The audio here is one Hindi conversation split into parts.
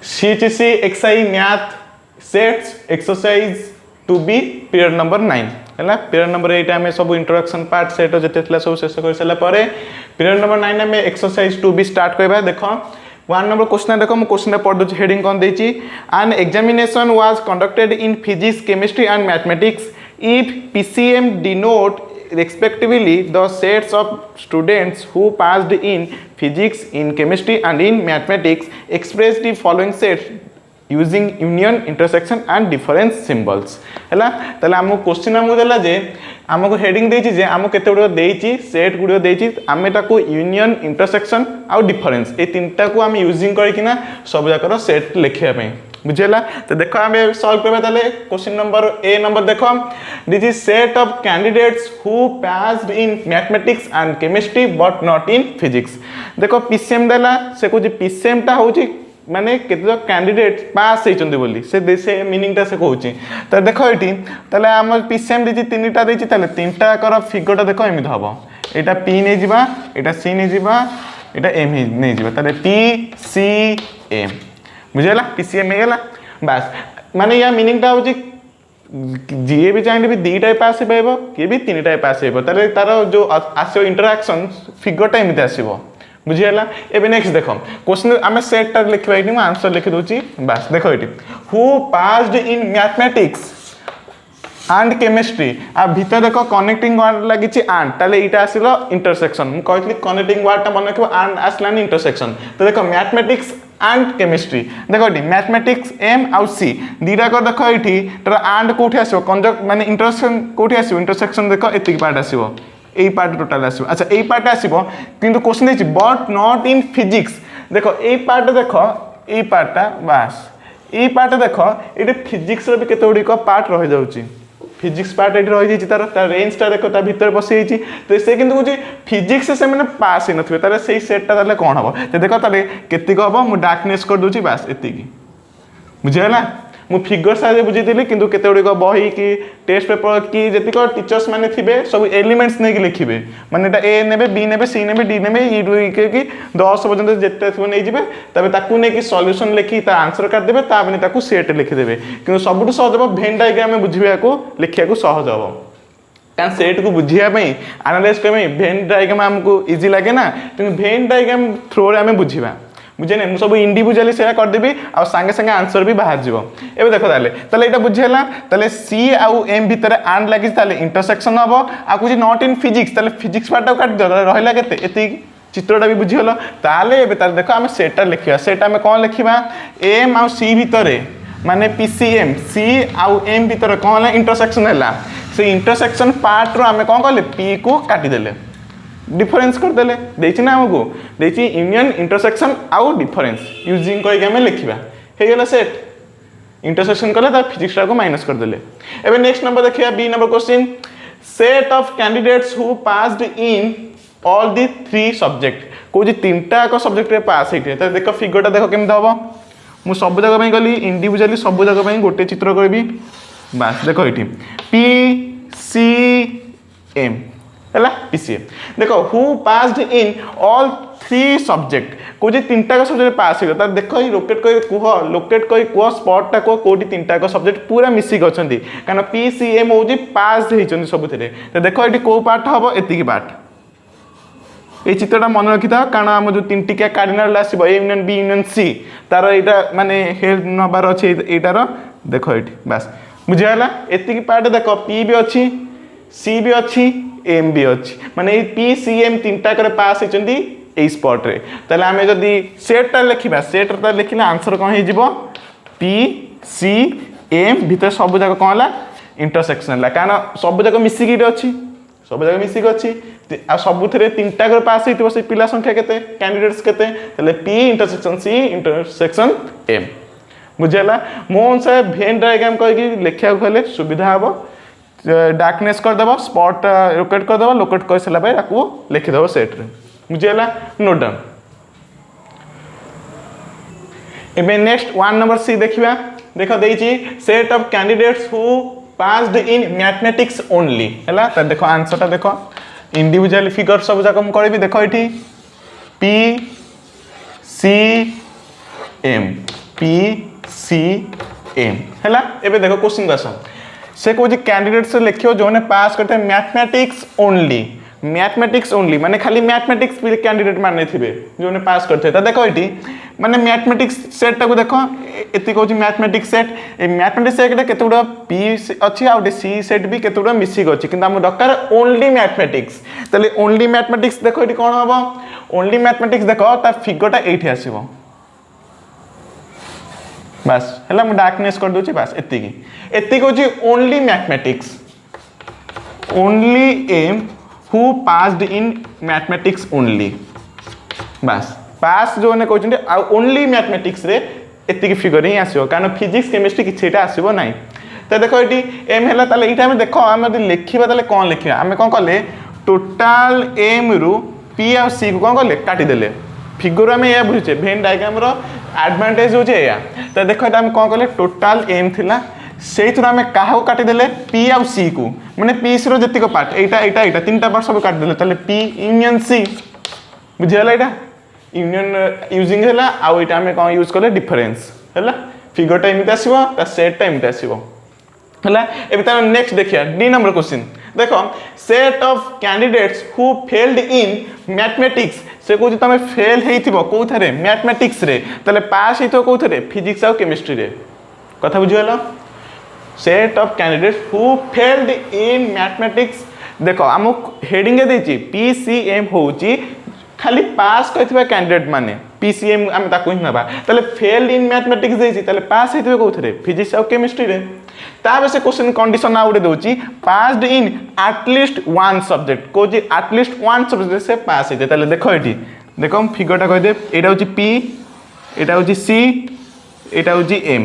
CHC XI math sets exercise 2B period number 9 है पीरियड नंबर 8 आम सब इंट्रोडक्शन पार्ट सेट जिते सब शेष कर सारा पीरियड नंबर 9 आम एक्सरसाइज 2B स्टार्ट करवा देख 1 नंबर क्वेश्चन देख मुझे क्वेश्चन पढ़ दूसरी हेडिंग कौन देती an examination was conducted in physics chemistry and mathematics if PCM denote respectively the sets of students who passed in physics, in chemistry and in mathematics express the following sets using union, intersection and difference symbols है ताले आम क्वेश्चन आमको देला जे आमको हेडिंग देछि जे आमको केते गुडो देछि सेट गुडो देछि आमे ताको यूनियन इंटरसेक्शन आ डिफरेंस ए तीनटा को आम यूजिंग करकिना सब जाकर सेट लिखिया पई बुझेला तो देखो आम सॉल्व करबा ताले क्वेश्चन नंबर ए नंबर देखो this is set of candidates who passed in mathematics and chemistry but not in physics देखो PCM देला से को जे PCM टा होची माने केते कैंडिडेट पास होइचंदी बोली से मीनिंग ता से कहूची त देखो एठी ताले हम PCM देछि तीनटा देछि ताले तीनटा कर फिगर ता देखो एमित हबो एटा P नै जिबा एटा C नै जिबा एटा M नै जिबा ताले PCM बुझेला PCM हे गेला बस माने या मीनिंग ता होची जी भी चाहे भी दीटा पास हो पाइबो के भी तीनटा पास हो ताले तार जो आसो इंटरैक्शन फिगर ता एमित आसीबो बुझीगला एबे नेक्स्ट देखो क्वेश्चन आमे सेट टा लिखबा इनी आंसर लिखि दोची बस देखो इटी who passed in mathematics and chemistry आ भीतर देखो कनेक्टिंग वर्ड लागिची एंड ताले इटा आसिलो इंटरसेक्शन मु कहतली कनेक्टिंग वर्ड ता मन रखबो एंड आसलानी इंटरसेक्शन तो देखो मैथमेटिक्स एंड केमिस्ट्री देखो इटी मैथमेटिक्स M आउ C दीटा को देखो इटी तर एंड कोठी आसीबो कंजक्ट माने इंटरसेक्शन कोठी आसीबो इंटरसेक्शन देखो एतिक पार्ट आसीबो ए पार्ट टोटल आसीबो अच्छा ए पार्ट आसीबो किंतु क्वेश्चन देछि बट नॉट इन फिजिक्स देखो ए पार्ट देखो ए पार्ट बस ए पार्ट देखो एटे फिजिक्स रो भी केते उडी को पार्ट रहि जाउची फिजिक्स पार्ट एटी रहि जाइछि तार रेंज ता देखो ता भीतर बसि जाइछि तो से किंतु कुछ फिजिक्स से माने पास हि नथबे ताले सेही सेट ता ताले कोन हबो ते देखो ताले केति को हबो मु डार्कनेस कर दोछि बस एतिकी बुझियला मु फिगर सारे बुझी दिली किंतु केते उडी को बही की टेस्ट पेपर की जतिको टीचर्स माने थिबे सब एलिमेंट्स नै कि लिखिबे माने एटा A नेबे B नेबे C नेबे D नेबे ई डुई के 10 पर्यंत जेते थिबो नै जिबे तबे ताकू नै कि सॉल्यूशन लिखि ता आंसर काट देबे ता बने ताकू सेट लिखि देबे किंतु सबुटु सहज हो वेन डायग्राम में बुझिबा को लिखिया को सहज हो कान सेट को बुझिया पई एनालाइज करबे वेन डायग्राम हमको इजी लागे ना किंतु वेन डायग्राम थ्रो रे हमें बुझिबा बुझे ना सब इंडिविजुअली से कर देबी आ संगे संगे आंसर भी बाहर जीवो एबे देखो ताले एटा बुझेला ताले C आउ M भीतर एंड लागि ताले इंटरसेक्शन हबो आ कुछ नॉट इन फिजिक्स ताले फिजिक्स पार्ट काट रहला केते एति चित्रटा भी बुझिहलो ताले एबे ताले देखो हम सेटा लिखिया सेटा में कोन लिखिबा M आउ C भीतर माने PCM C आउ M भीतर कोन इंटरसेक्शन हैला से इंटरसेक्शन पार्ट रो हमें कोन कहले P को काटी देले डिफरेंस कर देले देछि ना हमको देछि यूनियन इंटरसेक्शन आउ डिफरेंस यूजिंग करके हमें लिखिबा हे गेला सेट इंटरसेक्शन करले ता फिजिक्स को माइनस कर देले एबे नेक्स्ट नंबर देखिया B number question set of candidates who passed in all the 3 subject को जे तीनटा को सब्जेक्ट रे पास हेते त देखो फिगरटा देखो केम हबो मु सब जगह में गली इंडिविजुअली सब जगह में गोटे चित्र करबी बस देखो इठी PCM हैला PCM देखो who passed in all 3 subject को जे तीनटा का सब्जेक्ट पास हो त देखो ई लोकेट कोई कुह स्पॉट टा को कोटी तीनटा का सब्जेक्ट पूरा मिसी गछंती कारण PCM हो जे पास हेचंती सब थिरे त देखो एटी को पार्ट हबो एति की पार्ट ए चित्रटा मन रखिता कारण हम जो तीन टिका कार्डिनल आसीबो A union B union C तार एटा माने हेल्प नबार अछि एटार देखो एटी बस बुझियाला एति की पार्ट देखो P भी अछि C भी अछि M भी अछि माने PCM तीनटा करे पास हेचंती ए स्पॉट रे ताले हमें जदी सेट ता लिखिबा सेट ता लिखिले आंसर कोन हे जिवो PCM भीतर सब जगह कोन हला इंटरसेक्शन ला कारण सब जगह मिसी की अछि सब जगह मिसी की अछि आ सब थरे तीनटा करे पास हेतिबो से पिला संख्या केते कैंडिडेट्स केते ताले P intersection C intersection M बुझेला मोन से वेन डायग्राम कहि कि लिखिया खले सुविधा हबो डार्कनेस कर देबो स्पॉट लोकेट कर देबो लोकेट कर सला भाई आकू लिखि देबो सेट रे बुझेला नोट डाउन एबे नेक्स्ट 1 नंबर C देखिबा देखो देछि set of candidates who passed in mathematics only हैला त देखो आंसर ता देखो इंडिविजुअल फिगर सब जाक हम करबी देखो एठी P C M PCM है। एबे देखो क्वेश्चन आस से कौन कैंडिडेट से लिखियो जो ने पास करते मैथमेटिक्स ओनली माने खाली मैथमेटिक्स कैंडिडेट माने थे जो ने पास करते तो देखो ये माने मैथमेटिक्स सेट टाक देखो एति कहूँ मैथमेटिक्स सेट ए मैथमेटिक्स सेट केते गुड़ा पी अच्छी आ सी सेट भी केते गुड़ा मिसिक अच्छी कि दरकार ओनली मैथमेटिक्स ताले ओनली मैथमेटिक्स देखो ये कौन हम ओनली मैथमेटिक्स देखो ता फिगरटा ये आसो बस है मुझे डार्कनेस कर दूची बस एति हूँ only mathematics only M who passed in mathematics only बस पास जो ने कहते ओनली मैथमेटिक्स रे एति फिगर ही आसो कारण फिजिक्स केमिस्ट्री किसी आसो ना तो देखो ये एम है ताले ये देख आम लिखा ताले कौन लिखा आम कौन कले टोटाल एम रु पी आ सी को कौन कले काटिदेले फिगर आम या बुझे भेन डायग्राम एडवांटेज होचे या तो देखो आम कौन कले टोटाल एम थिला से आम क्या काटिदेले पी आ सी को माने पी सी रीक पार्ट यहाँ तीन पार्ट सब काटिदेले ताले पी यूनियन सी बुझीगला यहाँ यूनियन यूजिंग है आउ यहाँ आम कौन यूज कले डिफरेन्स है फिगरटा एमती आसो सेट्टा एमती आसो है। तार नेक्स्ट देखिए डी नंबर क्वेश्चन देखो set of candidates who failed in mathematics से कौन तुम फेल हो कौथे मैथमेटिक्स रे ताले पास हो कौथे फिजिक्स और केमिस्ट्री रे कथा बुझीगल set of candidates who failed in mathematics देखो आमको हेडिंग देती PCM होची खाली पास करथिबा कैंडिडेट माने PCM आम ताकू ही नबा ताले फेल्ड इन मैथमेटिक्स देची ताले पास हेतिबे कौथे फिजिक्स और केमिस्ट्री रे ताबे से क्वेश्चन कंडीशन आउटे दोची passed in at least one subject को जी एटलिस्ट वन सब्जेक्ट से पास हेते ताले देखो एठी देखो हम फिगरटा कह दे एटा होची P एटा होची C एटा होची M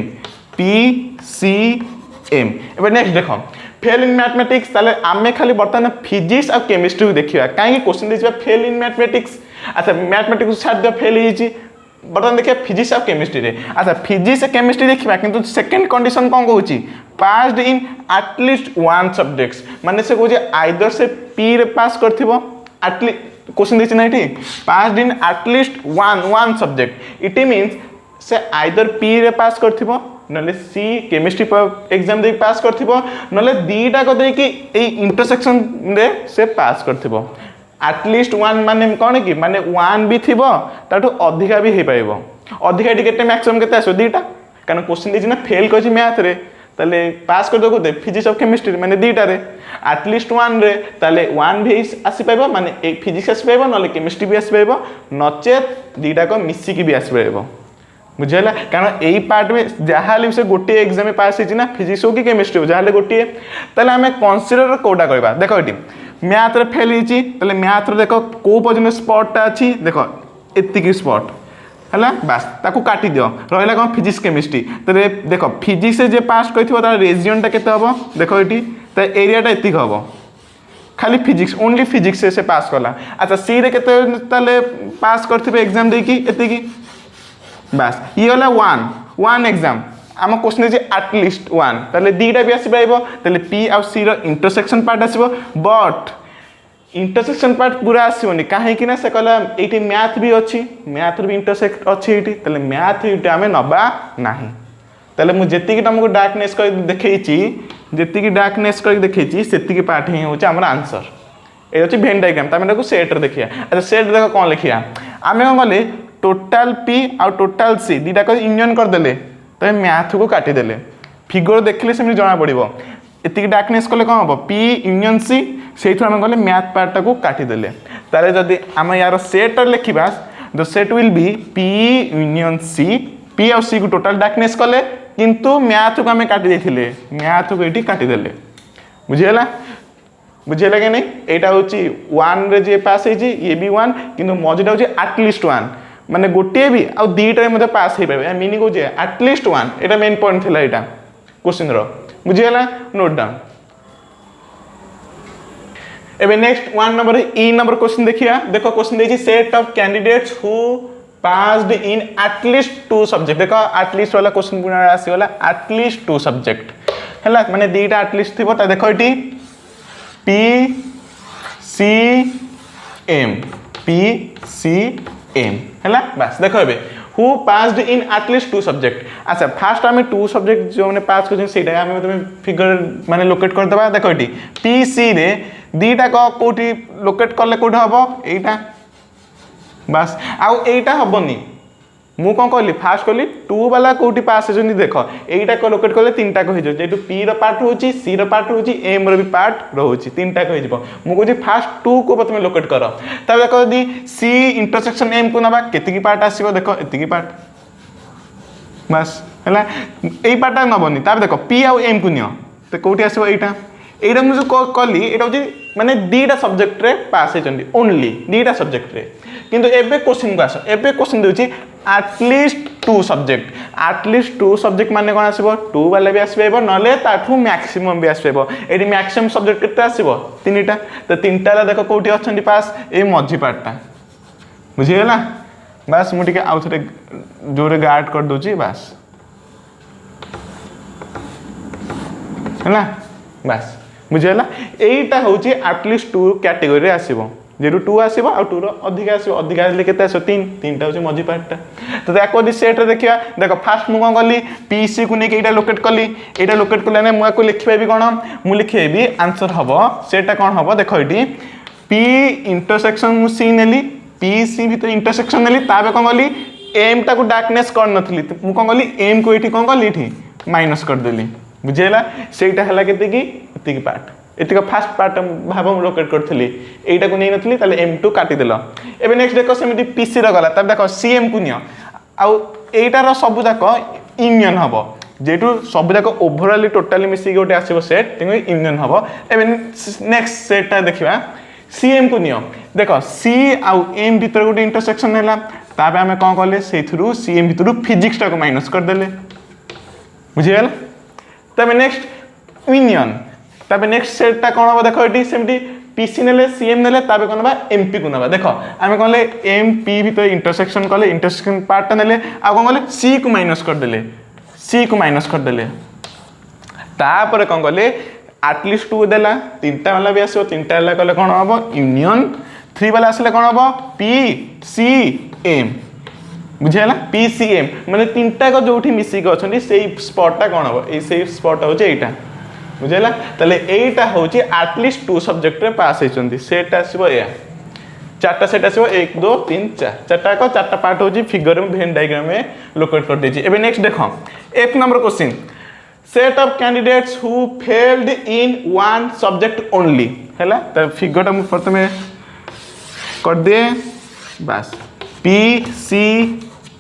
PCM एबे नेक्स्ट देखो फेल इन मैथमेटिक्स ताले आमे खाली बर्तमान फिजिक्स और केमिस्ट्री को देखिबा काहे कि क्वेश्चन दिछबा फेल इन मैथमेटिक्स अच्छा मैथमेटिक्स छाड़ दियो फेल हिची बर्तमान देखिए फिजिक्स और केमिस्ट्री रे अच्छा फिजिक्स और केमिस्ट्री देखिबा किंतु सेकंड कंडीशन कोन कहूची passed in at least one subjects माने से कहूची आइदर से पी रे पास करथिबो एटलिस्ट क्वेश्चन दिछि ना एठी passed in at least one subject it means से आइदर पी रे पास करथिबो नले सी केमिस्ट्री एग्जाम दे पास करथिबो नले दीटा को दे कि ए इंटरसेक्शन रे से पास करथिबो एटलिस्ट वन माने कौन कि माने वन भी थिबो ताठो अधिका भी हे पाइबो अधिका टिकेट मैक्सिमम केते आसो दीटा कारण क्वेश्चन दिछि ना फेल कछि मैथ रे ताले पास कर दो कोते फिजिक्स और केमिस्ट्री माने दीटा रे एटलिस्ट वन रे ताले वन भी आसी पाइबो माने एक फिजिक्स आसी पाइबो नले केमिस्ट्री भी आसी पाइबो नचेत दीटा को मिसी की भी आसी पाइबो बुझेला कारण यही पार्ट में जहाँ से गोटे एग्जाम में पास होना फिजिक्स हो कि केमिस्ट्री हो जहाँ गोटे ताले आम कनसीडर कौटा करवा देखो ये मैथ रे फेल होती मैथ रे देखो कौ पर्यटन स्पॉटा अच्छी देखो एतिक स्पॉट है बास ताकू काटी दियो रहा कौन फिजिक्स केमिस्ट्री तो देखो फिजिक्स जे पास कर रेजियन टा हम देखो ये तो एरियाटा एतिक हम खाली फिजिक्स ओनली फिजिक्स से पास कला अच्छा सी रे केते पास करथिबे एग्जाम देकी एतिकी बास ये गला वन एग्जाम आम क्वेश्चन है एटलिस्ट वन ताले दीटा भी आसी पाइबो ताले पी आ सी रो इंटरसेक्शन पार्ट आसीबो बट इंटरसेक्शन पार्ट पूरा आसीबोनी काहे कि ना से कहला एठी मैथ भी अच्छी मैथ भी इंटरसेक्ट अच्छी एठी ताले मैथ एटा हमें नबा नाही ताले मु जेति कि तुमको डार्कनेस कर देखैची जेति कि डार्कनेस कर देखैची सेति कि पार्ट ही होचे हमर आंसर ए होचे वेन डायग्राम तामे को सेट रे देखिया अच्छा सेट देखो कोन लिखिया आमे कोन गले टोटाल पी और टोटाल सी दीटा को यूनियन कर देले तो मैथ को काटी देले फिगर देखले से जना पड़ो एति डार्कनेस कले कौन हम पी यूनियन सी से आम गले मैथ पार्ट को काटी देले ताले जदि आम यार सेट लिखा the set will be P union C P और सी को टोटाल डार्कनेस कले किंतु मैथ को आम काटी देथिले मैथ को ये काटिदेले बुझीगला बुझेगा कि नहीं यहाँ हूँ वन रे जे पास है ये भी वन कि मझीटा हूँ एटलिस्ट वन माने गोटे भी आ दीटा मत पास हो पाए मीनिंग कौन एटलिस्ट वन यहाँ मेन पॉइंट थी यहाँ क्वेश्चन बुझीगला नोट डाउन एबे नेक्स्ट वन नंबर ई नंबर क्वेश्चन देखिए देखो क्वेश्चन देखिए set of candidates who passed in at least to subject देखो एटलिस्ट वाला क्वेश्चन पुनः आसीगला एटलिस्ट टू सब्जेक्ट है माने दीटा एटलिस्ट थी देखो ये PCM है बस देखो ये who passed in at least 2 subject. अच्छा फास्ट आम 2 सब्जेक्ट जो मैंने पास कर आम तुम फिगर माने लोकेट करदे देख ये पी सी रे दीटा कौटी लोकेट कले कौट हम यहीटा बास आउ एटा हेनी मु कौन कहली फास्ट कहली 2 वाला कौटी पास होती देख यहीटा को लोकेट कले 3टा हो जेटू पी पार्ट होची सी पार्ट होची एम रो भी पार्ट रोची 3टा हो मुझे फास्ट 2 को प्रथम लोकेट कर तब देख यदि सी इंटरसेक्शन एम को नवा केतिकी पार्ट आसीबो देख एतिकी पार्ट बस है यही पार्टा नबनी तब देख पी आउ एम को नियो तो कौटी आसीबो एटा एटा मुझे कली एटा हूँ माने 2टा सब्जेक्ट रे पास होती ओनली 2टा सब्जेक्ट रे किंतु एबे क्वेश्चन को आस एबे क्वेश्चन दूची एटलिस्ट 2 सब्जेक्ट एटलिस्ट 2 सब्जेक्ट माने कौन आसीबो 2 वाला भी आसीबो नले ताठू मैक्सिमम भी आसीबो एडी मैक्सिमम सब्जेक्ट केते आसीबो 3टा तो 3टा ला देखो कोठी अछंती पास ए मझी पार्टटा बुझी गेला बस मु टिके आउ थरे जोरे गार्ड कर दोची बस हैला बस बुझी गेला एटा होची एटलिस्ट 2 कैटेगरी रे आसीबो जेरु 2 आसीबो आ 2 रो अधिक आसीबो अधिक आले केते आसीबो 3टा होची मझी पार्टटा तो याको दि सेट रे देखिया देखो फास्ट मु कोन करली पीसी को नेके एटा लोकेट करली एटा लोकेट करले ने मु याको लिखिबे कोन मु लिखिबे आंसर हबो सेटा कोन हबो देखो एटी पी इंटरसेक्शन मु सी नेली पीसी भीतर इंटरसेक्शन नेली ताबे कोन करली एम टा को डार्कनेस कर नथली मु कोन करली एम को एठी कोन करली एठी माइनस कर देली बुझेला सेटा हला केते की एति की पार्ट एतिक फास्ट पार्ट भाव लोकेट करथली एटा को नै नथली ताले m2 काटी देलो एबे नेक्स्ट देखो सेमिति pc रो गला तब देखो cm को नियो आउ एटा रो सब जाक यूनियन हबो जेटू सब जाक ओवरऑल टोटली मिसी गोटे आसीबो सेट तेनु यूनियन हबो एबे नेक्स्ट सेटटा देखिबा cm को नियो देखो c आउ m भीतर गोटे इंटरसेक्शन हैला ताबे हमें कोन करले सेथुरु cm भीतरु फिजिक्स टा को माइनस कर देले बुझियला तबे नेक्स्ट यूनियन तबे नेक्स्ट सेटटा कोन हो देखो एटी सेमटी पीसी नेले सीएम नेले तबे कोन बा एमपी को नबा देखो आमे कोन ले एमपी भीतर इंटरसेक्शन करले इंटरसेक्शन पार्ट नेले आ कोन करले सी को माइनस कर देले तापर कोन करले एटलिस्ट 2 देला 3टा वाला भी आसो 3टा वाला कले कोन होबो यूनियन 3 वाला आसले कोन होबो पी सी एम बुझेला पी सी एम माने 3टा को जोठी मिसी के अछनी सेही स्पॉटटा कोन होबो ए सेही स्पॉट होचे एटा बुझेला तले एटा होची एटलिस्ट 2 सब्जेक्ट रे पास हेचंती सेट आसीबो या चारटा सेट आसीबो 1 2 3 4 चारटा को चारटा पार्ट होची फिगर में वेन डायग्राम में लोकेट कर देची एबे नेक्स्ट देखो एक number question set of candidates who failed in one subject only हैला त फिगरटा मु प्रथमे कर दे बस पी सी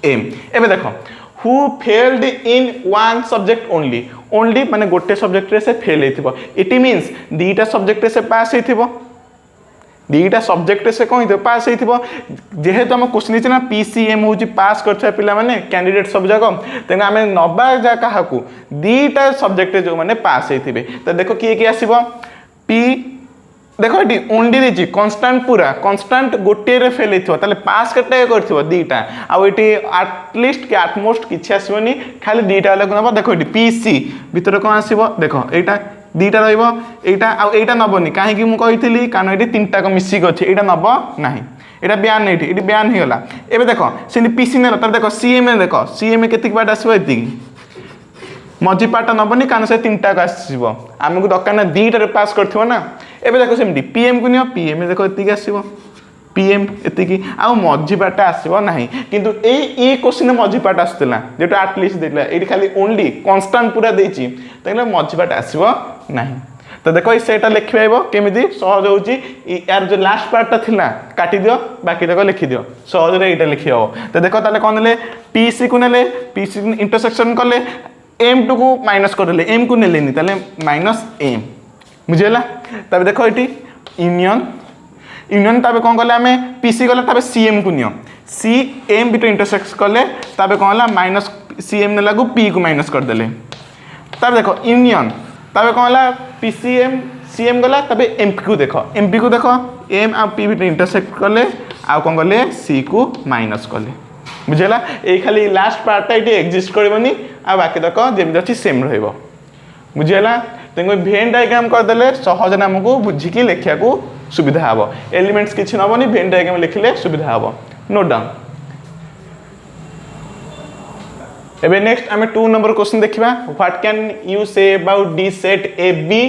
एम एबे देखो who failed in one subject only only माने गोटे सब्जेक्ट रे से फेल हेथिबो इट मींस दीटा सब्जेक्ट रे से पास हेथिबो दीटा सब्जेक्ट रे से कोन हेथिबो पास हेथिबो जेहेतु हम क्वेश्चन हिच ना पीसीएम होची पास करछा पिला माने कैंडिडेट सब जगह तेना हमें नबा जा काहाकू दीटा सब्जेक्ट रे जो माने पास हेथिबे तो देखो किए आसीबो पी देखो ये ओनली देची कांस्टेंट पूरा कांस्टेंट गोटे रे फेल हेथिबो ताले पास कटे करथिबो दीटा आ एटी एटलिस्ट के एटमोस्ट किछि आसीबोनी खाली दीटा वाला कोन देखो ये पीसी भीतर कोन आसीबो देखो एटा दीटा रहइबो एटा आ एटा नबनी काहे कि मु कहितली कारण एटी 3टा को मिसी गछि एटा नब नाही एटा बयान एटी बयान हे गला एबे देखो सेनी पीसी नेला तब देखो सीएम केतिक बाट आसीबो एति मझी पार्ट नबनी कारण से 3टा को आसीबो हमकु दरकार ना 2टा रे पास करथिबो ना एबे देखो सेमती पीएम को नियो पीएम देखो एतिक आसीबो पीएम एतिक आ मझी पार्ट आसीबो नाही किंतु ए क्वेश्चन मझी पार्ट आस्तला जेटा एटलिस्ट देला एटी खाली ओनली कांस्टेंट पूरा देची तले मझी पार्ट आसीबो नाही तो देखो इस सेटा लिखिबाइबो केमिति सहज होची यार जो लास्ट पार्टटा थिला काटी दियो बाकी तक लिखि दियो सहज रे एटा लिखियो तो देखो ताले कोन नेले पीसी को नेले पीसी इंटरसेक्शन करले m2 को माइनस कर देले m को नेलेनी ताले माइनस m बुझेला तबे देखो एटी यूनियन तबे कोन करले हमें pc करले तबे cm को नियो cm बिट इंटरसेक्ट करले तबे कोन हला माइनस cm ने लागू p को माइनस कर देले तब देखो यूनियन तबे कोन हला pcm cm गला तबे mp को देखो m आ p बिट इंटरसेक्ट करले आ कोन करले c को माइनस करले बुझेला ए खाली लास्ट पार्टटा एटी एग्जिस्ट करबनी आ बाकी तक जेम अछि सेम रहइबो बुझेला तेंगो वेन डायग्राम कर देले सहज नामको बुझी की लेखिया को सुविधा हबो एलिमेंट्स किछि नबनी वेन डायग्राम लिखले सुविधा हबो नोट डाउन एबे नेक्स्ट आम 2 नंबर क्वेश्चन देखा what can you say about D set A be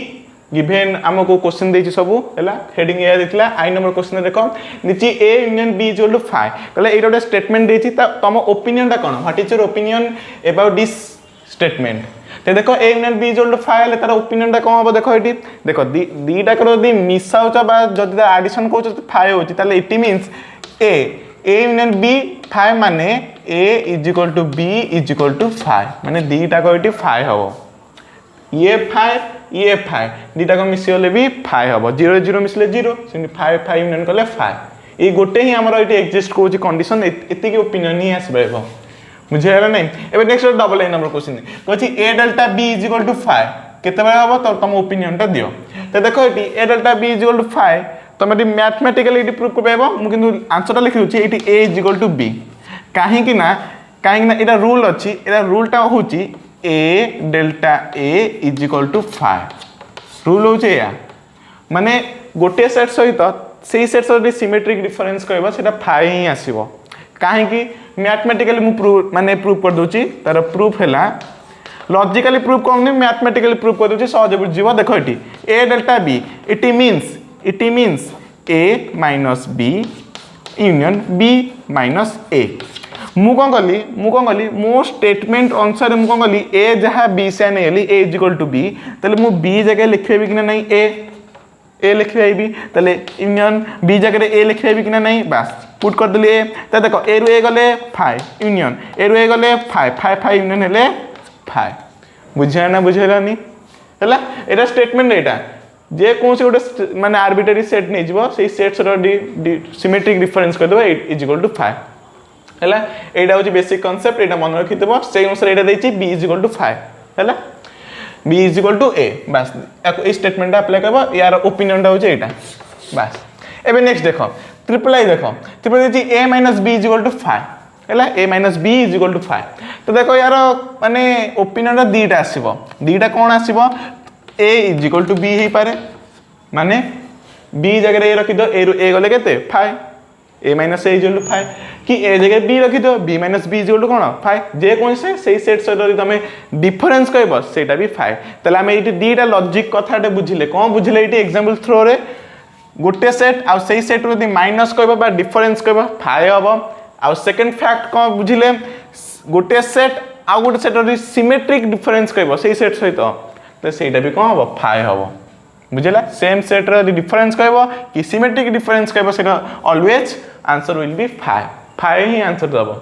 given आमको क्वेश्चन देछि सब हैला हेडिंग या देखला आई नंबर क्वेश्चन देखो नीचे A union B equal to 5 कहले एटा गोटे स्टेटमेंट देछि तम ओपिनियन टा कोन what is your opinion about this statement ते देखो A union B equal to 5 ले तार ओपिनियन टा कोन हो देखो एटी देखो दीटा करो दी मिसाउच बा जदी एडिशन को 5 होछि ताले it means A union B 5 माने A is equal to B is equal to 5 माने दीटा को एटी 5 हो ये 5 ये 5 दीटा को मिसिले भी 5 हम 0 0 मिसले 0 5 5 यूनियन कले 5 ये गोटे ही हमर एटी एग्जिस्ट कोची कंडीशन एति की ओपिनियन ही आसबेबो मुझे हला नहीं एबे next double A number question कहछि a delta b is equal to 5 केते बेला हबो त तुम ओपिनियन टा दियो त देखो एटी a delta b is equal to 5 तुम एटी मैथमेटिकली एटी प्रूफ करबो मु किंतु आंसर टा लिखि दोछि एटी a is equal to b काहे कि ना एटा रूल अछि एटा रूल टा होछि a delta a is equal to 5 rule हो या माने गोटे सेट सहित सेही सेट सहित सिमेट्रिक डिफरेंस कहबो सेटा 5 ही आसीबो काहे कि मैथमेटिकली मु प्रूफ माने प्रूफ कर दोची तार प्रूफ हैला लॉजिकली प्रूफ करनी मैथमेटिकली प्रूफ कर दोची सहज बुझिबो देखो एटी a delta b it means a minus b union b minus a मु कौन कली मो स्टेटमेंट अनुसार मु कौन कली a जहाँ b से नेली a is equal to b तले मु b जगह लिखबे कि नहीं a लिखबे भी तले यूनियन b जगह a लिखबे कि नहीं बस पुट कर देली a त देखो a रु a गले 5 यूनियन a रु a गले 5 5 5 यूनियन हेले 5 बुझिया ना बुझेलानी हैला एटा स्टेटमेंट एटा जे कौन से गोटे माने आर्बिट्रेरी सेट नै जिवो सेही सेट सिमेट्रिक डिफरेंस कर देबो इज इक्वल टू 5 हैला एटा होची बेसिक कांसेप्ट एटा मन रखि देबो सेही अनुसार एटा देछि b इज इक्वल टू 5 हैला b is equal to a बस ए स्टेटमेंट अप्लाई करबो यार ओपिनियन टा होची एटा बस एबे नेक्स्ट देखो ट्रिपल आई देखो ट्रिपल देछि a - b is equal to 5 हैला a - b is equal to 5 तो देखो यार माने ओपिनियन टा दीटा आसीबो दीटा कोन आसीबो a is equal to b हे पारे माने b जगह a रखि दो a रु a गले केते 5 a - a is equal to 5 कि a जगह b रखि दो b - b is equal to कोन 5 जे कोन से सही सेट सहित तमे डिफरेंस कहबो सेटा भी 5 तले हम एटी दीटा लॉजिक कथाटे बुझिले कोन बुझिले एटी एग्जांपल थ्रो रे गोटे सेट आ सही सेट रो माइनस कहबो बा डिफरेंस कहबो 5 हबो आ सेकंड फैक्ट कोन बुझिले गोटे सेट आ गोटे सेट रो सिमेट्रिक डिफरेंस कहबो सही सेट सहित तो सेटा भी कोन हबो 5 हबो बुझिला सेम सेट रो डिफरेंस कहबो कि सिमेट्रिक डिफरेंस कहबो सेटा ऑलवेज आंसर विल बी 5 ही आंसर दबो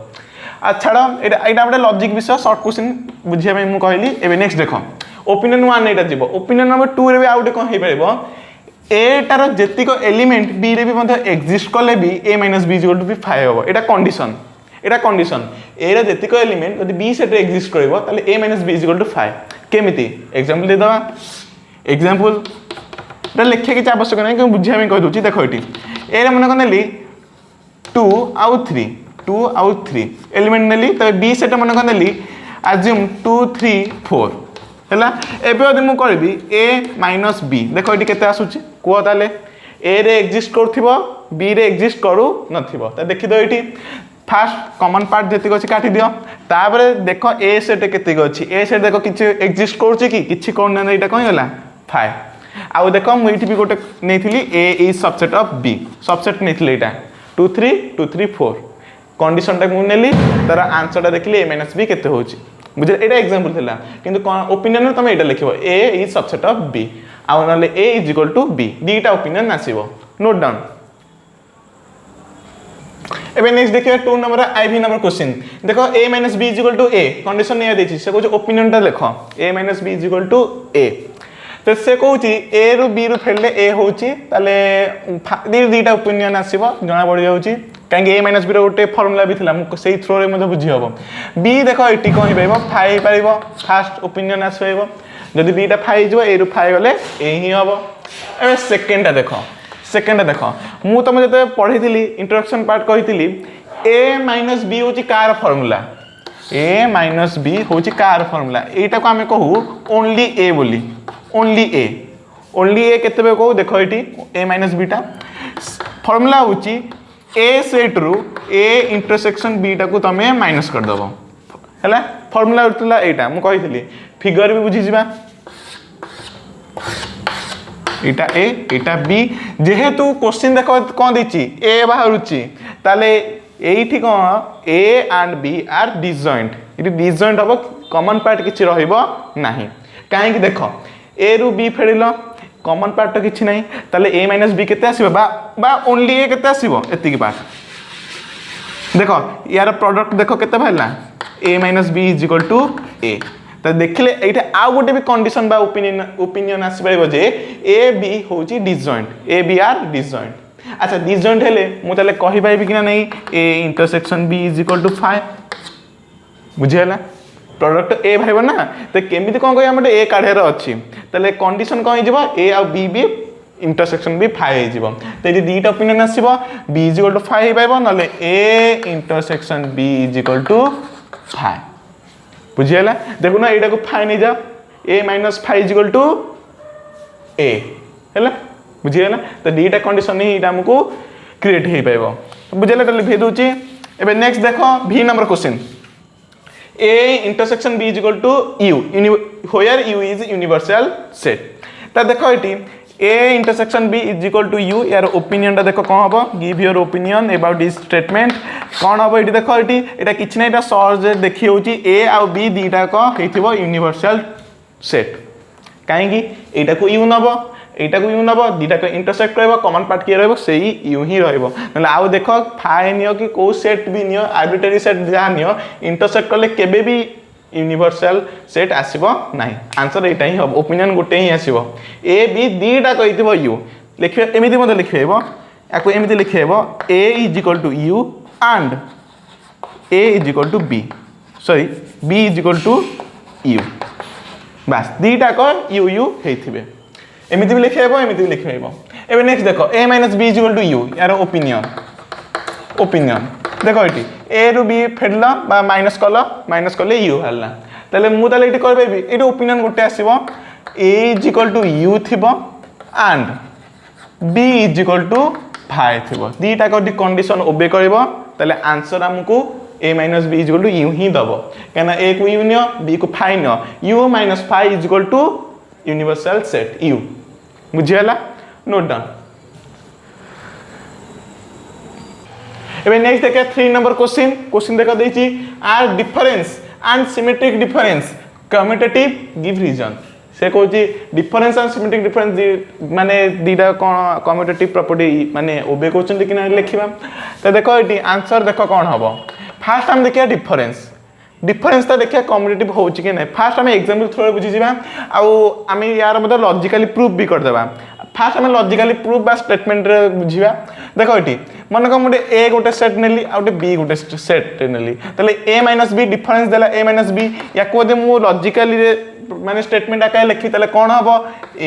अच्छा एटा बडे लॉजिक विषय शॉर्ट क्वेश्चन बुझिया में मु कहली एबे नेक्स्ट देखो ओपिनियन 1 एटा जीवो ओपिनियन नंबर 2 रे भी आउट कोन हे परबो a टार जेतिको एलिमेंट b रे भी मतलब एग्जिस्ट करले भी a - b इक्वल टू भी 5 होबो एटा कंडीशन a रे जेतिको एलिमेंट यदि b सेट रे एग्जिस्ट करबो ताले a - b इक्वल टू 5 केमिति एग्जांपल दे दवा एग्जांपल एटा लिखे कि आवश्यक नै कि बुझिया में कह दोची देखो एटी a रे मन कनेली 2 आउ 3 एलिमेंट नेली त b सेट मन कनेली अज्यूम 2 3 4 हैला एबे यदि मु करबी a - b देखो एटी केते आसुची को ताले a रे एग्जिस्ट करथिबो b रे एग्जिस्ट करू नथिबो त देखि दो एटी फर्स्ट कॉमन पार्ट जेतिक अछि काटी दियो ताबरे देखो a सेट केतिक अछि a सेट देखो किछि एग्जिस्ट करछि कि किछि कोन नै एटा कोन होला 5 आउ देखो मु एटी भी गोटे नेथिली a is subset of b subset नेथिली एटा 2 3 2 3 4 कंडीशन टा मु नेली तार आंसर टा देखली a - b केते होछि बुझे एटा एग्जांपल थिला किंतु ओपिनियन रे तमे एटा लिखिबो a is subset of b आउ नले a is equal to b दीटा ओपिनियन आसीबो नोट डाउन एबे नेक्स्ट देखिए 2 नंबर आईवी नंबर क्वेश्चन देखो a - b is equal to a condition निया देछि से कहू ओपिनियन टा लिखो a - b is equal to a तो से कहूची a रु b रु फेलले a होची ताले दीटा ओपिनियन आसीबो जणा पड़ जाउची काहे a - b रो गोटे फार्मूला भी थिला मु सेही थ्रो रे मते बुझी हबो b देखो एटी कोन हिबो 5 पारिबो फर्स्ट ओपिनियन आसबो जदि b टा 5 हिजो a रु 5 गले a ही हबो एबे सेकंड टा देखो मु तमे जते पढिथिली इंट्रोडक्शन पार्ट कहिथिली a - b होची कार फार्मूला a - b होची कार फार्मूला एटा को हमें कहू ओनली a बोली ओनली a केते बे कहू देखो एटी a - b टा फार्मूला होची a सेट रु a इंटरसेक्शन b टा को तमे माइनस कर दबो है फर्मूला उठला एटा मु कही फिगर भी बुझी जा एटा ए एटा बी जेहेतु क्वेश्चन देखो कौन देछि ए बाहरुची ताले एठी कौन A and B are disjoint इति डिसजॉइंट हबो कॉमन पार्ट किछि रहइबो नाही काहे कि देखो ए रु बी फेडिलो कॉमन पार्ट तो किछि नाही ताले ए माइनस बी केते आसीबो बा ओनली ए केते आसीबो एति की पार्ट देखो यार प्रोडक्ट देखो केते भाइला A minus B is equal to A तो देखले एटा आउ गोटे भी कंडीशन बा ओपिनियन आसी परबो जे ए बी होची disjoint A B are disjoint अच्छा डिसजॉइंट हेले मु ताले कहि पाइबी कि ना नहीं A intersection B is equal to 5 बुझियला प्रोडक्ट ए भाइबो ना तो केमिति कोन कहि हमटे ए काढे रो अछि ताले कंडीशन कोन हिजबो ए आ बी इंटरसेक्शन भी 5 हे जिवो तो ये दीटा ओपिनियन आसीबो b इज इक्वल टू 5 हे पाइबो नले a intersection b is equal to 5 बुझियला देखो ना एटा को 5 नै जा a minus 5 is equal to a हैला बुझियला तो दीटा कंडीशन नै एटा हमको क्रिएट हे पाइबो बुझियला तले भे दोची एबे नेक्स्ट देखो v number question a intersection b is equal to u where u is universal set ता देखो एटी a intersection b is equal to u यार ओपिनियन टा देखो कोन हबो give your opinion about this statement कोन हबो एटी देखो एटी एटा किछ नै एटा सर्च देखि होची a आ b दीटा को हेथिबो यूनिवर्सल सेट काहे कि एटा को u नबो एटा को u नबो दीटा को इंटरसेक्ट रहबो कॉमन पार्ट के रहबो सेही u ही रहबो नले आउ देखो फाइ नियो कि को सेट भी नियो आर्बिट्रेरी सेट जा नियो इंटरसेक्ट करले केबे भी यूनिवर्सल सेट आसीबो नाही आंसर एटा ही हो ओपिनियन गोटे ही आसीबो ए बी दीटा कहितबो यू लिखिबे एमिति मते लिखिबो याको एमिति लिखिबो a is equal to u and a is equal to b sorry b is equal to u बस दीटा को u हेथिबे एमिति भी लिखिबो एमिति भी लिखिबो एबे नेक्स्ट देखो a b is equal to u यार ओपिनियन देखो एटी ए रु बी फेडला बा माइनस कले यू हल्ला तले मु तले एटी करबेबी एटी ओपिनियन गोटे आसीबो a is equal to u थिबो and b is equal to 5 थिबो दीटा को कंडीशन ओबे करबो तले आंसर हमकु a b is equal to u ही दबो केना a को u नियो b को 5 नियो u 5 is equal to universal set u बुझियला नोट डाउन एबे नेक्स्ट देखा 3 नंबर क्वेश्चन देखा देछि are difference and symmetric difference commutative give reason से कहछि डिफरेंस एंड सिमेट्रिक डिफरेंस माने दीटा कोन कम्यूटेटिव प्रॉपर्टी माने ओबे क्वेश्चन कि ना लिखिबा तो देखो एटी आंसर देखो कोन हबो फर्स्ट हम देखिया डिफरेंस तो देखिया कम्यूटेटिव होछि कि नै फर्स्ट हम एग्जांपल थोड़ा बुझि जिबा आ हम यार मतलब लॉजिकली प्रूफ भी कर देबा फर्स्ट हम लॉजिकली प्रूफ बा स्टेटमेंट रे बुझिबा देखो एटी मन को मुडे a गोटे सेट नेली आ गोटे b गोटे सेट नेली तले a b डिफरेंस देला a b या को दे मु लॉजिकली माने स्टेटमेंट आका लिखि तले कोन हबो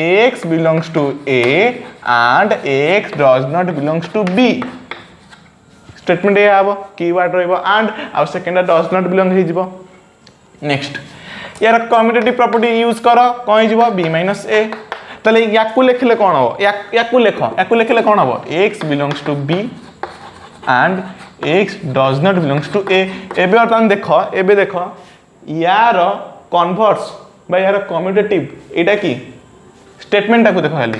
x belongs to a and x does not belongs to b statement ए आबो कीवर्ड रहबो and a second does not belong हे जिवो नेक्स्ट यार कम्यूटेटिव प्रॉपर्टी यूज करो कोन जिवो b a तले याकु लिखले कोन हो याकु लिखले कोन हो x belongs to b and x does not belongs to a एबे अपन देखो यार कन्वर्स बा यार कम्यूटेटिव एटा की स्टेटमेंट को देखो खाली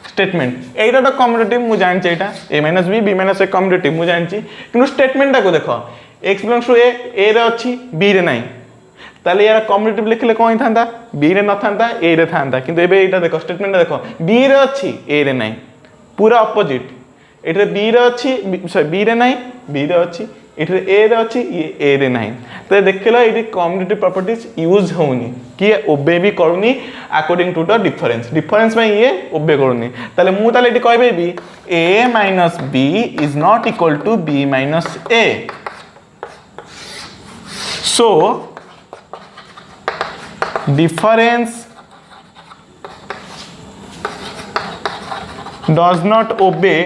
स्टेटमेंट एटा तो कम्यूटेटिव मु जान छै एटा a b b a commutative मु जान छी किनु स्टेटमेंट को देखो x belongs to a रे अछि b रे नै ताले यार कम्यूटेटिव लिखले कोन थांता b रे न थांता a रे थांता किंतु एबे एटा देखो स्टेटमेंट देखो b रे अछि a रे नै पूरा ऑपोजिट एटरे b रे अछि सॉरी b रे नै b रे अछि एटरे a रे अछि ये a रे नै तो देखलो एटी कम्यूटेटिव प्रॉपर्टीज यूज होउनी कि ओबे भी करूनी अकॉर्डिंग टू द डिफरेंस में ये ओबे करूनी ताले मु ताले एटी कहबे भी a b is not equal to b a so difference does not obey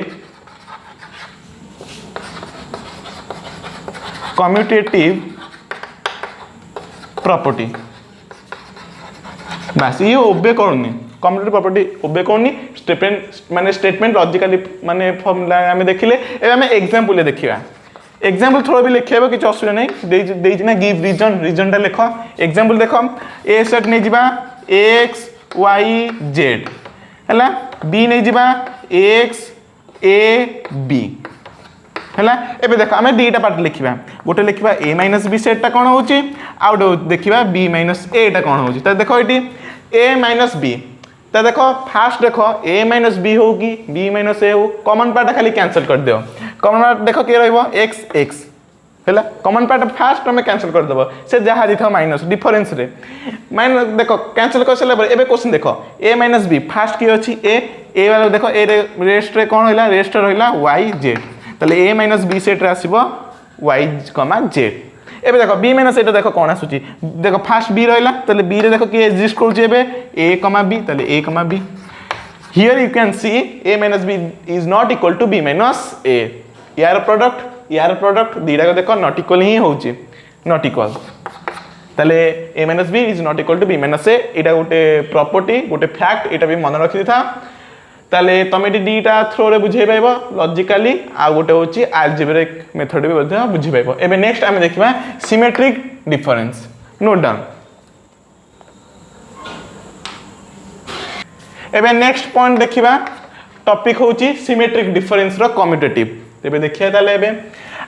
commutative property बस ये ओबे करनी कम्यूटेटिव प्रॉपर्टी ओबे करनी स्टेटमेंट माने स्टेटमेंट लॉजिकली माने फॉर्मूला हमें देखिले ए हमें एग्जांपल देखिबा एग्जाम्पल थोड़ा भी लिखे किसी असुविधा नहीं ना गिव रीजन रीजनटा लिख एग्जाम्पल देख ए सेट नहीं जा एक्स वाई जेड है बी नहीं जा एक्स ए बी है एबे देख आम दुईटा पार्ट लिखा गोटे लिखा ए माइनस बी सेटा कौन हो गोटे देखा बी माइनस एटा कौन हो देख ये ए माइनस बी तो देख फास्ट देख ए माइनस बी हो कि बी माइनस ए हो कॉमन पार्ट खाली कैंसल कर दियो कॉमन पार्ट देख किए एक्स एक्स है कॉमन पार्ट फास्ट तुम कैंसल करदेव से जहाँ दी था माइनस डिफरेन्स रे माइनस देख कैंसल कर सारा ए क्वेश्चन देख ए माइनस बी फास्ट किए अच्छी ए वाला देख ए रेस्ट रे कौन रहा रेस्ट रहा वाई जेड ताले ए माइनस बी सेट रे आसीबो वाई कमा जेड एबे देखो बी माइनस एटा देखो कौन आसुची देखो फास्ट बी रहिला ताले बी रे देखो कि एग्जिस्ट करूची एबे ए कमा बी ताले A comma B here you can see A minus B is not equal to B minus A यार प्रोडक्ट दीटा को देखो नॉट इक्वल ही होची नॉट इक्वल ताले A minus B is not equal to B minus A एटा गोटे प्रॉपर्टी गोटे फैक्ट एटा भी मन रखि था ताले तुम दीटा थ्रो रे बुझे पाइबो लॉजिकली आ गोटे होची अलजेब्रिक मेथड भी बद्ध बुझे पाइबो एबे नेक्स्ट आमे देखिबा सिमेट्रिक डिफरेंस नोट डाउन एबे नेक्स्ट पॉइंट देखिबा टॉपिक होची सिमेट्रिक डिफरेंस रो कम्यूटेटिव एबे देखिया ताले एबे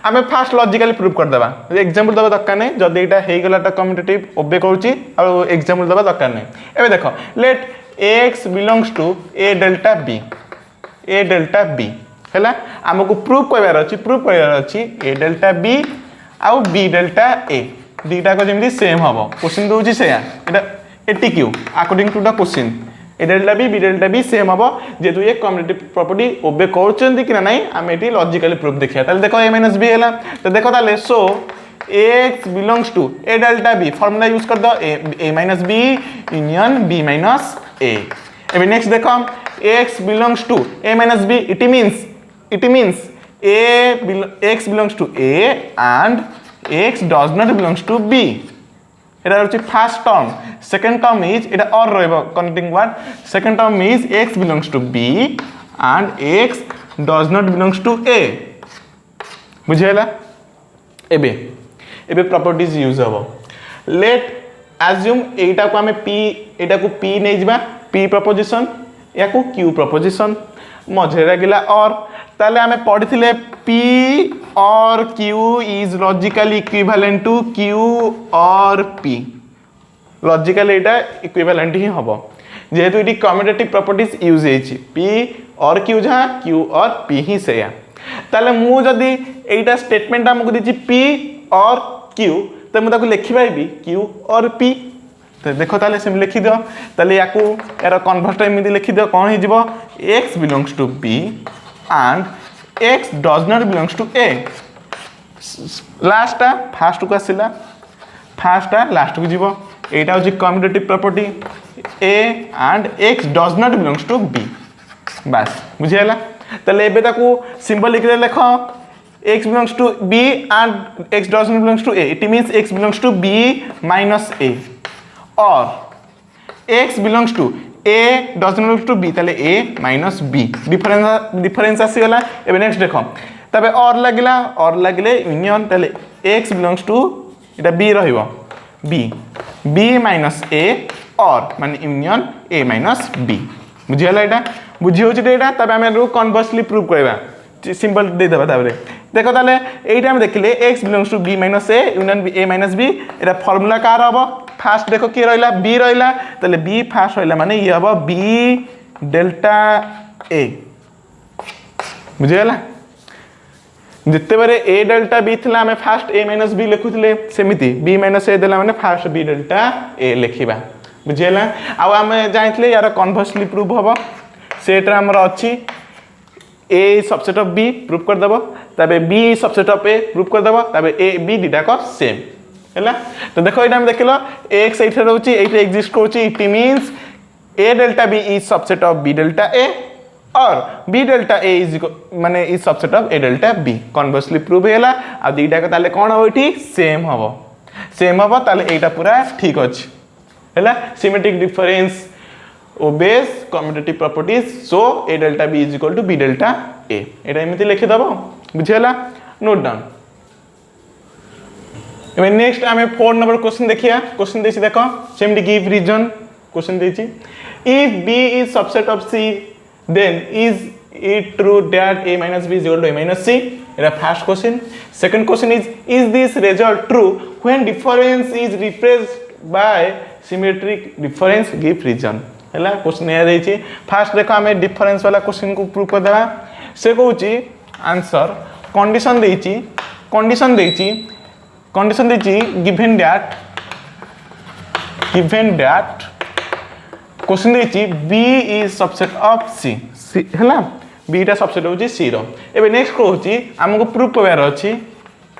आमे फास्ट लॉजिकली प्रूव कर देबा एग्जांपल दबा दरकार नै जदी एटा हे गलाटा कम्यूटेटिव ओबे करूची और एग्जांपल दबा दरकार नै एबे देखो late x belongs to a delta b है आमको प्रूव करार अच्छी a delta b आउ b delta a दीटा को जमी सेम हम क्वेश्चन दूसरी से एटीक्यू according to the question a delta b same हम जेहेतु ये कम्यूटेटिव प्रॉपर्टी ओबे कर कि ना आम ये लॉजिकली प्रूफ देखिए देखो a माइनस b है तो देखो ताले सो x belongs to a delta b formula use कर दो a minus b union b minus a एबे नेक्स्ट देखो x belongs to a minus b it means x belongs to a and x does not belongs to b এটা হচ্ছে first term second term is এটা অর রইব connecting word second term is x belongs to b and x does not belongs to a বুঝাইলা एबे प्रॉपर्टीज यूज हम लेट एज्यूम एटा को आमे p एटा को p नै जिबा p प्रपोजिशन या को q प्रपोजिशन मझे रगिला और ताले आमे पढिथिले p और q is logically equivalent to q और p लॉजिकली एटा इक्विवेलेंट ही हबो जेहेतु इटी कम्यूटेटिव प्रॉपर्टीज यूज हेछि p और q जहां q और p ही सेया ताले मु जदी एटा स्टेटमेंट हमकु दिछि p और q तो मुझे लिखि पाइबी q और p तो देखो ताले से लिखि दियो ताले याकू यार कन्वर्ट एमि लिखि दियो कोन हे जिवो x belongs to b and x does not belongs to a last fast को आसिला फास्ट लास्ट को जिवो एटा होची commutative property a and x does not belongs to b बस बुझियाला ताले एबे ताकू सिंबल लिख लेखो x belongs to b and x does not belongs to a it means x belongs to b minus a or x belongs to a does not belongs to b ताले a minus b डिफरेंस आसी गला एबे नेक्स्ट देखो तबे और लागले यूनियन ताले x belongs to Etah b रहिबो b minus a और माने यूनियन a minus b बुझियला एटा बुझि होछि एटा तबे हम रो कन्वर्सली प्रूव करबा सिंपल दे देबा ताबरे देखो ताले एटा हम देखले x belongs to b minus a union a minus b Etah formula car हबो फास्ट देखो के रहला b रहला ताले b फास्ट रहला माने ये हबो b डेल्टा a बुझियला जत्ते बारे a डेल्टा b थिला हमें fast a minus b लिखुथिले सेमिति b minus a देला माने फास्ट b डेल्टा a लिखिबा बुझियला आ हमें जानितले यार कन्वर्सली प्रूव हबो सेटा हमर अछि a subset of b prove कर देबो तबे b subset of a prove कर देबो तबे a b दिटा को सेम हैला तो देखो एटा हम देखलो x एथे रहउची एथे एग्जिस्ट करउची it means a delta b is subset of b delta a और b डेल्टा a इज माने is subset of a delta b conversely prove हैला आ दिटा को ताले कोन होइठी सेम हबो ताले एटा पूरा ठीक अछि हैला symmetric difference obeys commutative properties so a delta b is equal to b delta a एटा एमिति लिखि दबो बुझियला नोट डाउन एबे नेक्स्ट आमे 4 नंबर क्वेश्चन देखिया क्वेश्चन देछि देखो सेमडी गिव रीजन क्वेश्चन देछि if b is subset of c then is it true that a minus b is equal to a minus c era first question second question is this result true when difference is replaced by symmetric difference give reason हला क्वेश्चन या देछि फर्स्ट देखो हमें डिफरेंस वाला क्वेश्चन को प्रूव कर देबा से कहूची आंसर कंडीशन देछि given that क्वेश्चन देछि b is subset of c हला b टा सबसेट होची c रो एबे नेक्स्ट कहूची हमको प्रूफ करबार अछि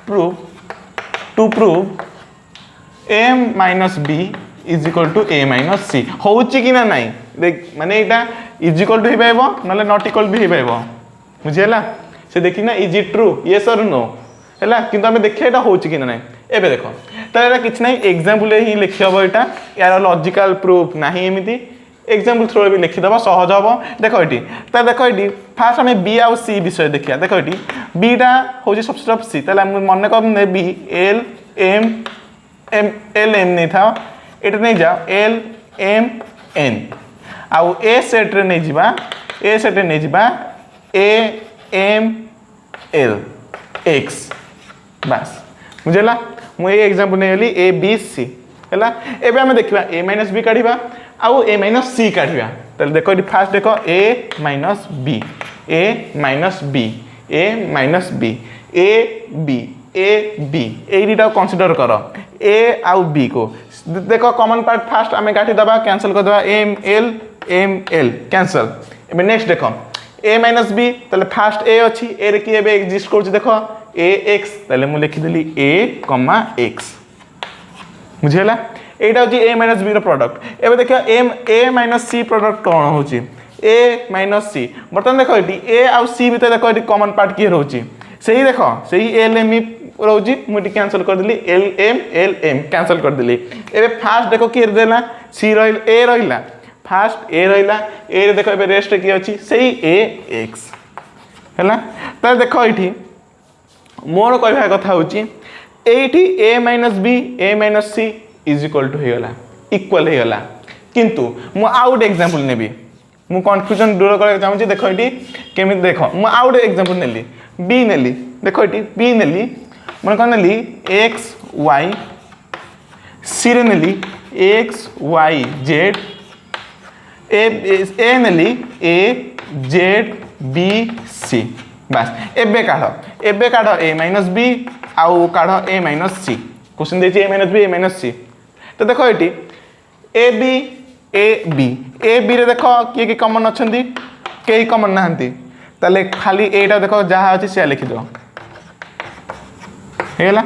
to prove a minus b is equal to a minus c होची कि ना नाही देख माने एटा इज इक्वल टू हे पाइबो नले नॉट इक्वल भी हे पाइबो बुझियला से देखि ना इज इट ट्रू यस और नो हला किंतु हमें देखिए एटा होची कि ना नाही एबे देखो त एटा किछ नाही एग्जांपल ही लिखि हबो एटा यार लॉजिकल प्रूफ नाही एमिति एग्जांपल थ्रो भी लिखि दबा सहज हबो देखो एटी त देखो एटी फर्स्ट हमें b और c विषय देखिया देखो एटी b टा होची सबसेट ऑफ c तले हम मन को ने b l m नहीं था एटा नहीं जा l m n आउ a सेट रे नहीं जिबा a m l x बस बुझला मु ए एग्जांपल नै हली a b c हला एबे हम देखिबा a b काढिबा आउ a c काढिबा तले देखो एटी फर्स्ट देखो a b ए डीटा कंसीडर करो a आउ b को देखो कॉमन पार्ट फर्स्ट हमें काटी दबा कैंसिल कर दबा m l कैंसिल एबे नेक्स्ट देखो a b तले फर्स्ट a अछि a रे की एबे एग्जिस्ट करछ देखो a x तले मु लिखि देली a, x बुझेला एटा होची a b रो प्रोडक्ट एबे देखियो a c प्रोडक्ट कोन होची a c बर्तन देखो एटी a आउ c भीतर देखो एटी कॉमन पार्ट की होची सही देखो सही l m रोजी मुटी कैंसिल कर देली l m कैंसिल कर देली एबे फर्स्ट देखो की देला c रहिल a रहिला फर्स्ट a रहिला a रे देखो एबे रेस्ट की अछि सही a x हैला त देखो एठी मोर कहबा कथा होची एठी a b a c is equal to हेला इक्वल हेला किंतु मु आउट एग्जांपल नेबी मु कंफ्यूजन दूर करे चाहूची देखो एठी केमि देखो मु आउट एग्जांपल नेली b नेली देखो एठी b नेली मन कोन नेली x y c रे नेली x y z a Nelly a z b c बस एबे काढो a b आउ काढो a c क्वेश्चन देछि a b a c तो देखो एटी a b रे देखो के कॉमन अछंती के कॉमन नाहंती तले खाली एटा देखो जहा अछि से लिखि दो हेला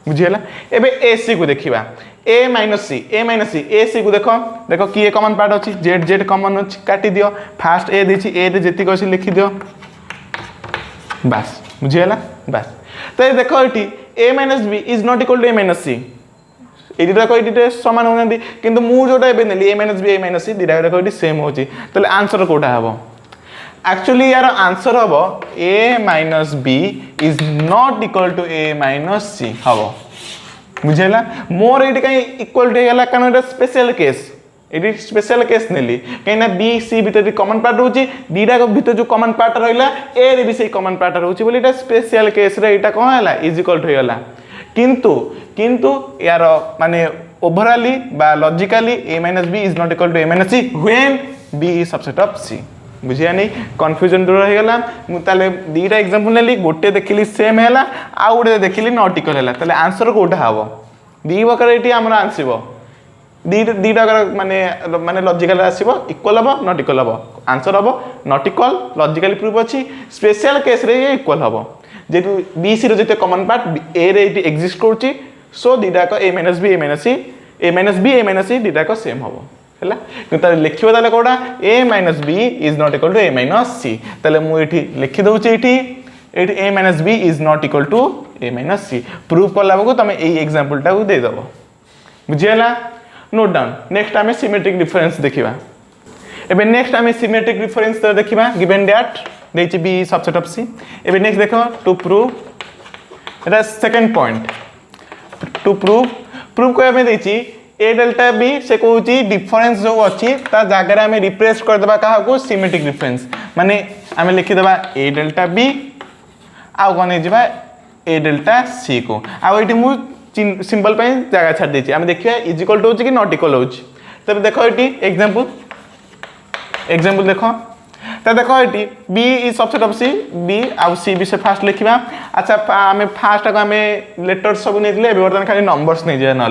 बुझियला एबे ac को देखिबा a c ac को देखो की कॉमन पार्ट अछि z कॉमन अछि काटी दियो फर्स्ट a देछि a रे जेति को लिखि दियो बस बुझियला बस तो देखो एटी a b is not equal to a c एटी देखो एटी समान होनंदी किंतु मु जोटा एबे नेली a b a c दिरा देखो एटी सेम होची तले आंसर कोटा हबो एक्चुअली यार आंसर हबो a b is not equal to a c हबो बुझेला मोर एटी काई इक्वल टू हेला कान एटा स्पेशल केस एटी स्पेशल केस नेली काइना b c भीतर कॉमन पार्ट होची दीडा को भीतर जो कॉमन पार्ट रहला a रे भी से कॉमन पार्ट होची बोली एटा स्पेशल केस रे एटा कोन हला इज इक्वल टू हेला किंतु यार माने ओवरऑली बा logically a b is not equal to a c when b is subset of c बुझिया नहीं कंफ्यूजन दूर हो गला मु ताले दीटा एग्जांपल नेली गोटे देखिली सेम हैला आ गोटे देखिली नॉट इक्वल हैला ताले आंसर कोटा हबो दी बकर एटी हमरा आंसिबो दीटा माने लॉजिकल आसीबो इक्वल हबो नॉट इक्वल हबो आंसर हबो नॉट इक्वल लॉजिकली प्रूफ अछि स्पेशल केस रे ये इक्वल हबो जेतु बी सी रो जते कॉमन पार्ट ए रे एटी एग्जिस्ट करछि सो दीटा को a b a c दीटा को सेम हबो हैला किंतु लिखिबो ताले कोडा a b is not equal to a c ताले मु एठी लिखि दउछि एठी a b is not equal to a c proof करला बको तमे एई एग्जांपल टा को दे दबो बुझियला नोट डाउन नेक्स्ट हमें सिमेट्रिक डिफरेंस देखिबा एबे नेक्स्ट हमें सिमेट्रिक डिफरेंस तो देखिबा गिवन दैट देछि b सबसेट ऑफ c एबे नेक्स्ट देखो टू प्रूव एटा सेकंड पॉइंट टू प्रूफ को हमें देछि ए डेल्टा बी से कहूँ डिफरेन्स जो अच्छी जगह आम रिप्लेस करदे क्या सिमेट्रिक डिफरेन्स माने आम लिखिदे ए डेल्टा बी आउ कौन है ए डेल्टा सी को आईटी मुझे सिंबल जगह छाड़ देती आम देखिए इज इक्वल टू कि नॉट इक्वल हो तब देखो ये एग्जांपल देखो तो देखो ये B is subset of C B आउ सी भी से फास्ट लिखा अच्छा आम फास्ट को आम लेटर सब नहीं बर्तमान खाली नंबर्स नहीं जाए ना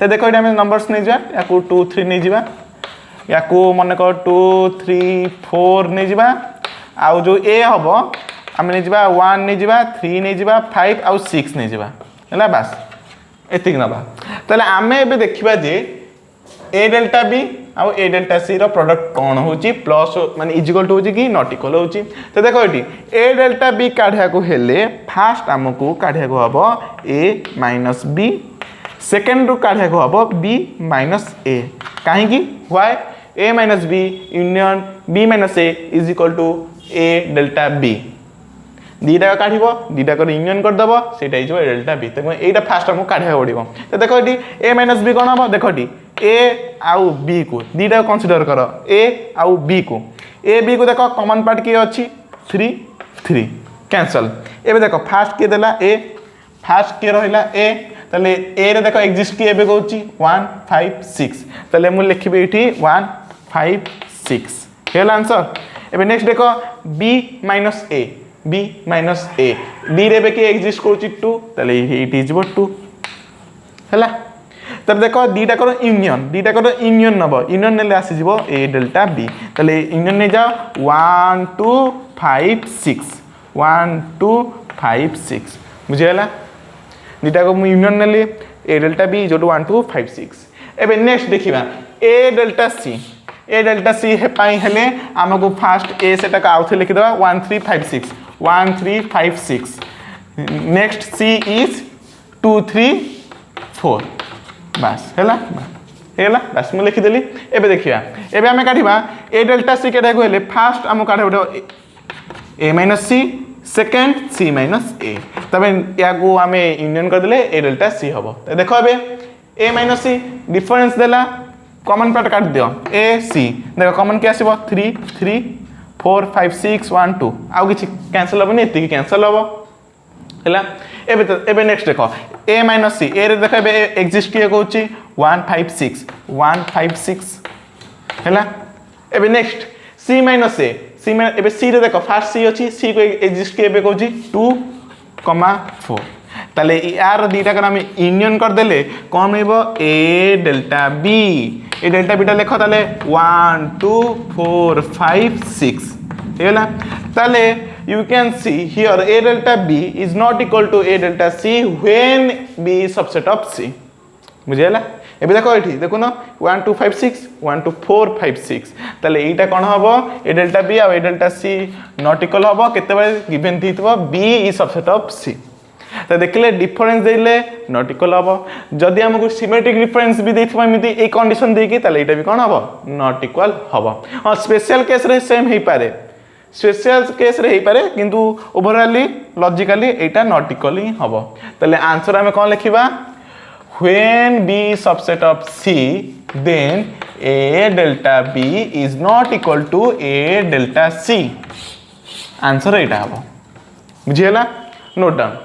तो देखो ये आम नंबर्स नहीं जाए या 2 3 नहीं जावा या मन कर 2 3 4 नहीं जावा आउ जो ए हम आम नहीं जावा 1 नहीं जावा 3 नहीं जावा 5 आउ 6 नहीं जावा है बस एतिक नवा ताले आम ए देखा जे ए डेल्टा बी आउ ए डेल्टा सी रो प्रोडक्ट कौन होची प्लस माने इज इक्वल टू होची कि नॉट इक्वल होची तो देखो ये ए डेल्टा बी काढ़िया को हेले फास्ट आमको काढ़िया को हबो ए माइनस बी सेकेंड रू काढ़िया को हबो बी माइनस ए काहे कि why A minus B union B minus A is equal to A delta B दीटा काढ़ दीटा यूनियन करदेव से डेल्टा बी तो यहाँ फास्ट आमको काढ़ा पड़ो तो देखो ये ए माइनस बी कौन हम देख ए आउ बी को दीटा कनसीडर कर ए आउ बी को ए बी को देख कॉमन पार्ट किए अच्छी 3 3 कैंसल एबे देख फास्ट किए देला ए फास्ट किए रहा ए ताले ए रे देख एक्जिस्ट किए एबे कहूँ 1 5 6 ताले मुझे लिखी ये 1 5 6 है आंसर एबे नेक्स्ट देख B minus A B minus A B रे कि एक्जिस्ट करुच्ची 2 ताले इट इज 2 है तब देख दीटा यूनियन नब यूनियन ने आसीज ए डेल्टा बी ताले यूनियन नहीं जाओ 1 2 5 6 1 2 5 6 बुझीगला दीटा को यूनियन नेली ए डेल्टा बी जो 1 2 5 6 एबे नेक्स्ट देखिबा ए डेल्टा सी हेले आमको फास्ट ए सेटा आउ थे लिखिदेवा 1 3 5 6 1 3 5 6 नेक्स्ट सी इज 2 3 4 बस है बस मुझे लिखिदेली एबे देखिया एबे आमे काढिबा ए डेल्टा सी केटा को हेले फास्ट आम काढे ए माइनस सी सेकेंड सी माइनस ए तबे या को आमे यूनियन कर देले ए डेल्टा सी हबो तो देखो एबे ए माइनस सी डिफरेंस देला कॉमन पार्ट काट दियो ए सी देखो कॉमन के आसीबो 3 3 4 5 6 1 2 आउ किछि कैंसिल हबो नै एति कैंसिल हबो हैला एबे नेक्स्ट देखो ए माइनस सी ए रे देखो एबे एक्जिस्ट किए कहूची 1 5 6 1 5 6 हैला एबे नेक्स्ट सी माइनस ए सी में एबे सी रे देखो फास्ट सी अछि सी को एक्जिस्ट किए एबे कहूची 2 4 ताले यार दीटा कर हमें यूनियन कर देले कौन मिलबो ए डेल्टा बी टा लिखो ताले 1 2 4 5 6 हेला ताले you can see here a delta b is not equal to a delta c when b is subset of c बुझेला एबे देखो एठी देखो ना 1 2 5 6 1 2 4 5 6 ताले एटा कोन हबो a delta b uh a delta c not equal हबो केते बार गिवन दितबो b is subset of c तो देखले डिफरेंस देले नॉट इक्वल हबो जदी हमको सिमेट्रिक डिफरेंस भी देथिबो एमिति ए कंडीशन देकी ताले एटा भी कोन हबो नॉट इक्वल हबो हां स्पेशल केस रे सेम हेई पारे स्पेशल केस रे हेई पारे किंतु ओवरऑली लॉजिकली एटा नॉट इक्वल ही हबो ताले आंसर हमें कोन लिखिबा when b subset of c then a delta b is not equal to a delta c answer एटा हबो बुझियला नोट डाउन